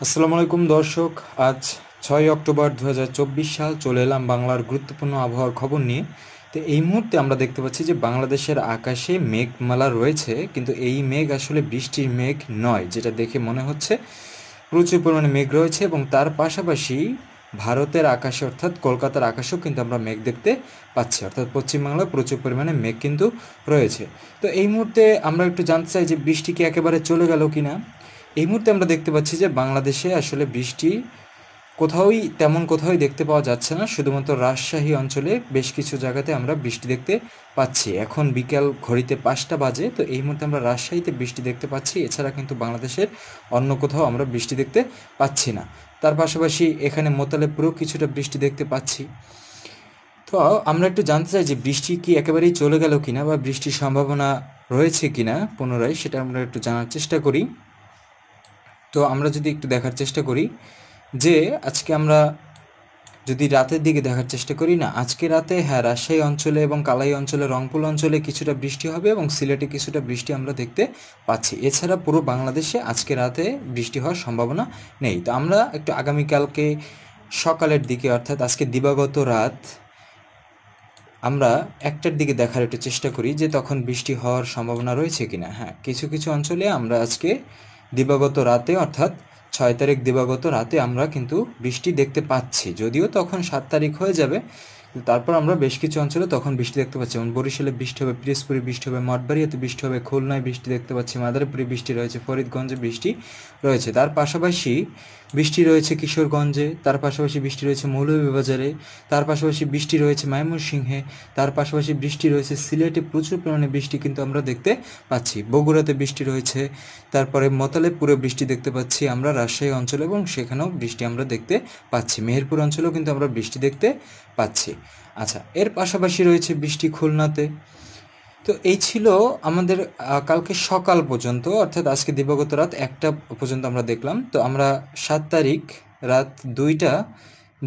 আসসালামু আলাইকুম দর্শক। আজ 6 অক্টোবর 2024 সাল চলে এলাম বাংলার গুরুত্বপূর্ণ আবহাওয়ার খবর নিয়ে। তো এই মুহূর্তে আমরা দেখতে পাচ্ছি যে বাংলাদেশের আকাশে মেঘমালা রয়েছে, কিন্তু এই মেঘ আসলে বৃষ্টির মেঘ নয়, যেটা দেখে মনে হচ্ছে প্রচুর পরিমাণে মেঘ রয়েছে। এবং তার পাশাপাশি ভারতের আকাশে অর্থাৎ কলকাতার আকাশেও কিন্তু আমরা মেঘ দেখতে পাচ্ছি, অর্থাৎ পশ্চিমবাংলায় প্রচুর পরিমাণে মেঘ কিন্তু রয়েছে। তো এই মুহূর্তে আমরা একটু জানতে চাই যে বৃষ্টি কি একেবারে চলে গেল কিনা। এই মুহূর্তে আমরা দেখতে পাচ্ছি যে বাংলাদেশে আসলে বৃষ্টি কোথাওই দেখতে পাওয়া যাচ্ছে না। শুধুমাত্র রাজশাহী অঞ্চলে বেশ কিছু জায়গাতে আমরা বৃষ্টি দেখতে পাচ্ছি। এখন বিকেল ঘড়িতে 5টা বাজে, তো এই মুহূর্তে আমরা রাজশাহীতে বৃষ্টি দেখতে পাচ্ছি। এছাড়া কিন্তু বাংলাদেশের অন্য কোথাও আমরা বৃষ্টি দেখতে পাচ্ছি না। তার পাশাপাশি এখানে মোতালেবপুরেও কিছুটা বৃষ্টি দেখতে পাচ্ছি। তো আমরা একটু জানতে চাই যে বৃষ্টি কি একেবারেই চলে গেল কিনা বা বৃষ্টির সম্ভাবনা রয়েছে কিনা পুনরায়, সেটা আমরা একটু জানার চেষ্টা করি। তো আমরা যদি একটু দেখার চেষ্টা করি যে আজকে আমরা যদি রাতের দিকে দেখার চেষ্টা করি, না আজকে রাতে হ্যাঁ রাজশাহী অঞ্চলে এবং কালাই অঞ্চলে, রংপুর অঞ্চলে কিছুটা বৃষ্টি হবে এবং সিলেটে কিছুটা বৃষ্টি আমরা দেখতে পাচ্ছি। এছাড়া পুরো বাংলাদেশে আজকে রাতে বৃষ্টি হওয়ার সম্ভাবনা নেই। তো আমরা একটু আগামীকালকে সকালের দিকে অর্থাৎ আজকে দিবাগত রাত আমরা 1টার দিকে দেখার একটু চেষ্টা করি যে তখন বৃষ্টি হওয়ার সম্ভাবনা রয়েছে কিনা। হ্যাঁ, কিছু কিছু অঞ্চলে আমরা আজকে দিবাগত রাতে অর্থাৎ 6 তারিখ দিবাগত রাতে আমরা কিন্তু বৃষ্টি দেখতে পাচ্ছি, যদিও তখন 7 তারিখ হয়ে যাবে। তারপর আমরা বেশ কিছু অঞ্চলে তখন বৃষ্টি দেখতে পাচ্ছি, যেমন বরিশালে বৃষ্টি হবে, পিরোজপুরে বৃষ্টি হবে, মঠবাড়িয়াতে বৃষ্টি হবে, খুলনায় বৃষ্টি দেখতে পাচ্ছি, মাদারীপুরে বৃষ্টি রয়েছে, ফরিদগঞ্জে বৃষ্টি রয়েছে। তার পাশাপাশি বৃষ্টি রয়েছে কিশোরগঞ্জে, তার পাশাপাশি বৃষ্টি রয়েছে মৌলভীবাজারে, তার পাশাপাশি বৃষ্টি রয়েছে ময়মনসিংহে, তার পাশাপাশি বৃষ্টি রয়েছে সিলেটে, প্রচুর পরিমাণে বৃষ্টি কিন্তু আমরা দেখতে পাচ্ছি। বগুড়াতে বৃষ্টি রয়েছে, তারপরে মোতালেবপুরে বৃষ্টি দেখতে পাচ্ছি আমরা রাজশাহী অঞ্চলে, এবং সেখানেও বৃষ্টি আমরা দেখতে পাচ্ছি। মেহেরপুর অঞ্চলেও কিন্তু আমরা বৃষ্টি দেখতে পাচ্ছি। আচ্ছা, এর পাশাপাশি রয়েছে বৃষ্টি খুলনাতে। তো এই ছিল আমাদের কালকে সকাল পর্যন্ত, অর্থাৎ আজকে দিবাগত রাত 1টা পর্যন্ত আমরা দেখলাম। তো আমরা 7 তারিখ রাত 2টা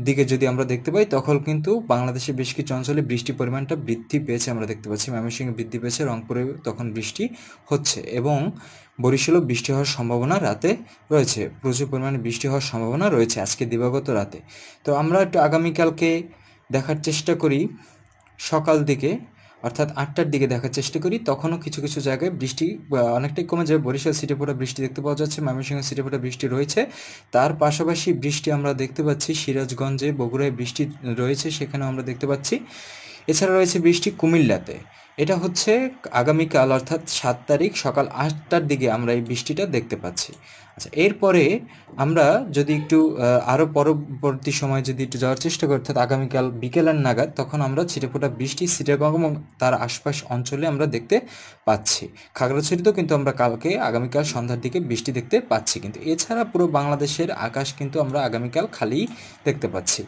দিকে যদি আমরা দেখতে পাই, তখন কিন্তু বাংলাদেশে বেশ কিছু অঞ্চলে বৃষ্টির পরিমাণটা বৃদ্ধি পেয়েছে আমরা দেখতে পাচ্ছি। ময়মনসিংহে বৃদ্ধি পেয়েছে, রংপুরে তখন বৃষ্টি হচ্ছে, এবং বরিশালেও বৃষ্টি হওয়ার সম্ভাবনা রাতে রয়েছে। প্রচুর পরিমাণে বৃষ্টি হওয়ার সম্ভাবনা রয়েছে আজকে দিবাগত রাতে। তো আমরা একটু আগামীকালকে দেখার চেষ্টা করি সকাল দিকে, অর্থাৎ 8টার দিকে দেখার চেষ্টা করি। তখনও কিছু কিছু জায়গায় বৃষ্টি অনেকটাই কমে যাবে। বরিশাল সিটে ফোটা বৃষ্টি দেখতে পাওয়া যাচ্ছে, ময়মনসিংহ সিটে ফোটা বৃষ্টি রয়েছে। তার পাশাপাশি বৃষ্টি আমরা দেখতে পাচ্ছি সিরাজগঞ্জে, বগুড়ায় বৃষ্টি রয়েছে, সেখানেও আমরা দেখতে পাচ্ছি। এছাড়া রয়েছে বৃষ্টি কুমিল্লাতে। এটা হচ্ছে আগামীকাল অর্থাৎ 7 তারিখ সকাল 8টার দিকে আমরা এই বৃষ্টিটা দেখতে পাচ্ছি। আচ্ছা, এরপরে আমরা যদি একটু আরও পরবর্তী সময় যদি একটু যাওয়ার চেষ্টা করি, অর্থাৎ আগামীকাল বিকেলের নাগাদ, তখন আমরা ছিটেফোঁটা বৃষ্টি চিটাগং এবং তার আশপাশ অঞ্চলে আমরা দেখতে পাচ্ছি। খাগড়াছড়িতেও কিন্তু আমরা আগামীকাল সন্ধ্যার দিকে বৃষ্টি দেখতে পাচ্ছি। কিন্তু এছাড়া পুরো বাংলাদেশের আকাশ কিন্তু আমরা আগামীকাল খালি দেখতে পাচ্ছি।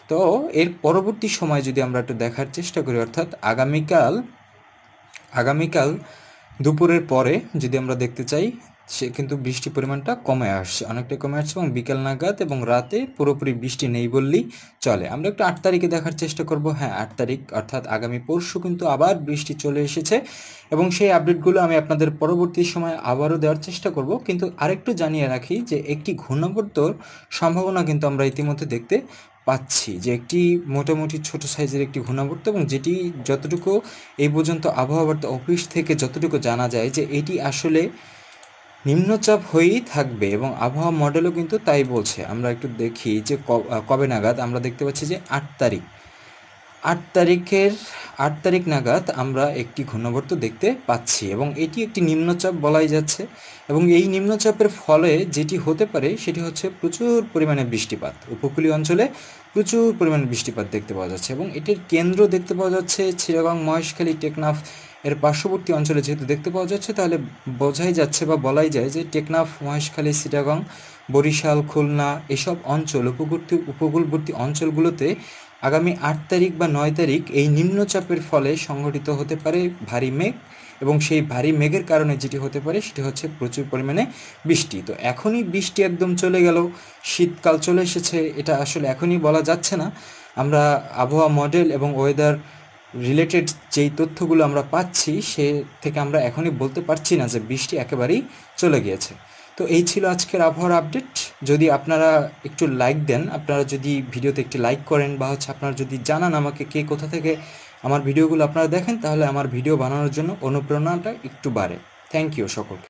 তো এর পরবর্তী সময় যদি আমরা একটু দেখার চেষ্টা করি, অর্থাৎ আগামীকাল দুপুরের পরে যদি আমরা দেখতে চাই, সে কিন্তু বৃষ্টির পরিমাণটা কমে আসছে, অনেকটাই কমে আসছে, এবং বিকেল নাগাদ এবং রাতে পুরোপুরি বৃষ্টি নেই বললেই চলে। আমরা একটু 8 তারিখে দেখার চেষ্টা করব। হ্যাঁ, 8 তারিখ অর্থাৎ আগামী পরশু কিন্তু আবার বৃষ্টি চলে এসেছে, এবং সেই আপডেটগুলো আমি আপনাদের পরবর্তী সময় আবারও দেওয়ার চেষ্টা করব। কিন্তু আরেকটু জানিয়ে রাখি যে একটি ঘূর্ণাবর্তর সম্ভাবনা কিন্তু আমরা ইতিমধ্যে দেখতে পাচ্ছি, যে একটি মোটামুটি ছোট সাইজের একটি ঘূর্ণাবর্ত, এবং যেটি যতটুকু এই পর্যন্ত আবহাওয়া বার্তা অফিস থেকে যতটুকু জানা যায় যে এটি আসলে নিম্নচাপ হয়েই থাকবে, এবং আবহাওয়া মডেলও কিন্তু তাই বলছে। আমরা একটু দেখি যে কবে নাগাদ আমরা দেখতে পাচ্ছি যে 8 তারিখ 8 তারিখ নাগাদ আমরা একটি ঘূর্ণাবর্ত দেখতে পাচ্ছি, এবং এটি একটি নিম্নচাপ বলাই যাচ্ছে। এবং এই নিম্নচাপের ফলে যেটি হতে পারে সেটি হচ্ছে প্রচুর পরিমাণে বৃষ্টিপাত, উপকূলীয় অঞ্চলে প্রচুর পরিমাণে বৃষ্টিপাত দেখতে পাওয়া যাচ্ছে। এবং এটির কেন্দ্র দেখতে পাওয়া যাচ্ছে চিটাগং, মহেশখালী, টেকনাফ এর পার্শ্ববর্তী অঞ্চলে যেহেতু দেখতে পাওয়া যাচ্ছে, তাহলে বোঝাই যাচ্ছে বা বলাই যায় যে টেকনাফ, মহেশখালী, চিটাগং, বরিশাল, খুলনা এসব অঞ্চল, উপকূলবর্তী অঞ্চলগুলোতে আগামী 8 তারিখ বা 9 তারিখ এই নিম্নচাপের ফলে সংঘটিত হতে পারে ভারী মেঘ, এবং সেই ভারী মেঘের কারণে যেটি হতে পারে সেটি হচ্ছে প্রচুর পরিমাণে বৃষ্টি। তো এখনই বৃষ্টি একদম চলে গেল, শীতকাল চলে এসেছে, এটা আসলে এখনই বলা যাচ্ছে না। আমরা আবহাওয়া মডেল এবং ওয়েদার রিলেটেড যেই তথ্যগুলো আমরা পাচ্ছি, সে থেকে আমরা এখনই বলতে পারছি না যে বৃষ্টি একেবারেই চলে গিয়েছে। তো এই ছিল আজকের আবহাওয়ার আপডেট। যদি আপনারা একটু লাইক দেন, আপনারা যদি ভিডিওতে একটি লাইক করেন বা আপনারা যদি জানান আমাকে কে কোথা থেকে আমার ভিডিওগুলো আপনারা দেখেন, তাহলে আমার ভিডিও বানানোর জন্য অনুপ্রেরণাটা একটু বাড়ে। থ্যাংক ইউ সকলকে।